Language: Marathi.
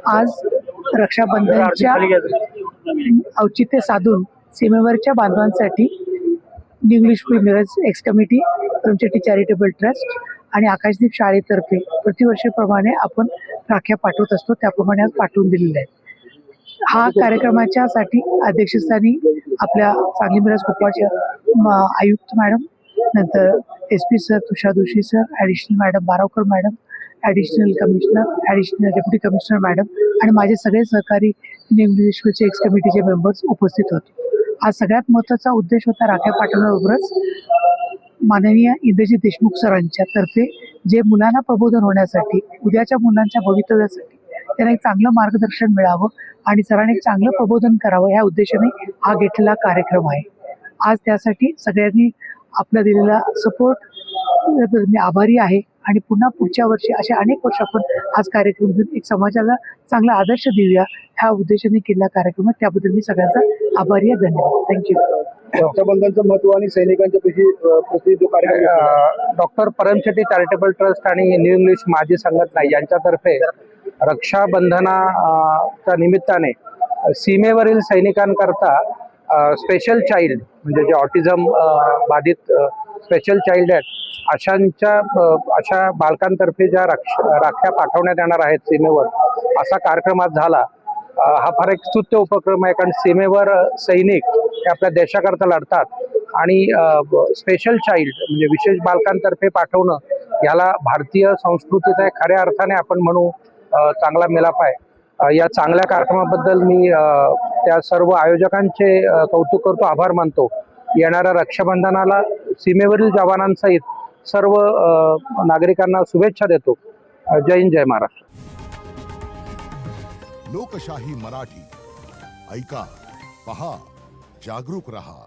आज रक्षाबंधनच्या औचित्य साधून सीमेवरच्या बांधवांसाठी new English school Miraj ex committee, Brahmachetti charitable trust आणि आकाशदीप शाळेतर्फे प्रतिवर्षीप्रमाणे आपण राख्या पाठवत असतो, त्याप्रमाणे आज पाठवून दिलेल्या आहेत. हा कार्यक्रमाच्या साठी अध्यक्षस्थानी आपल्या सांगली मिरज कुपवाडच्या आयुक्त मॅडम, नंतर SP sir, Tushar Joshi sir, additional madam Baravkar madam, additional commissioner, additional deputy commissioner madam आणि माझे सगळे सहकारी न्यू इंग्लिश स्कूलचे एक्स कमिटीचे मेंबर्स उपस्थित होते. हा सगळ्यात महत्त्वाचा उद्देश होता राख्या पाठवण्याबरोबरच माननीय इंद्रजित देशमुख सरांच्या तर्फे जे मुलांना प्रबोधन होण्यासाठी, उद्याच्या मुलांच्या भवितव्यासाठी त्यांना एक चांगलं मार्गदर्शन मिळावं आणि सरांनी एक चांगलं प्रबोधन करावं या उद्देशाने हा घेतलेला कार्यक्रम आहे. आज त्यासाठी सगळ्यांनी आपला दिलेला सपोर्ट मी आभारी आहे आणि पुन्हा पुढच्या वर्षी असे अनेक वर्ष आपण आज कार्यक्रम घेऊन एक समाजाला चांगला आदर्श देऊया ह्या उद्देशाने केलेला कार्यक्रम आहे. त्याबद्दल मी सगळ्यांचा आभारी आहे. धन्यवाद. थँक्यू. रक्षाबंधनचं महत्व आणि सैनिकांच्या प्रति जो कार्यक्रम डॉक्टर परमचेट्टी चॅरिटेबल ट्रस्ट आणि न्यू इंग्लिश माजी संघटना यांच्यातर्फे रक्षाबंधनाच्या निमित्ताने सीमेवरील सैनिकांकरता स्पेशल चाइल्ड म्हणजे जे ऑटिझम बाधित स्पेशल चाइल्ड आहेत अशा बालकांतर्फे ज्या राख्या पाठवण्यात येणार आहेत सीमेवर, असा कार्यक्रम आज झाला. हा फार एक स्तुत्य उपक्रम आहे, कारण सीमेवर सैनिक हे आपल्या देशाकरता लढतात आणि स्पेशल चाइल्ड म्हणजे विशेष बालकांतर्फे पाठवणं याला भारतीय संस्कृतीचा खऱ्या अर्थाने आपण म्हणू चांगला मिलाप आहे. या चांगल्या कार्यक्रमाबद्दल मी त्या सर्व आयोजकांचे कौतुक करतो, आभार मानतो. येणाऱ्या रक्षाबंधनाला सीमेवरील जवानांसहित सर्व नागरिकांना शुभेच्छा देतो. जय हिंद, जय महाराष्ट्र. लोकशाही मराठी ऐका, पहा, जागरूक रहा.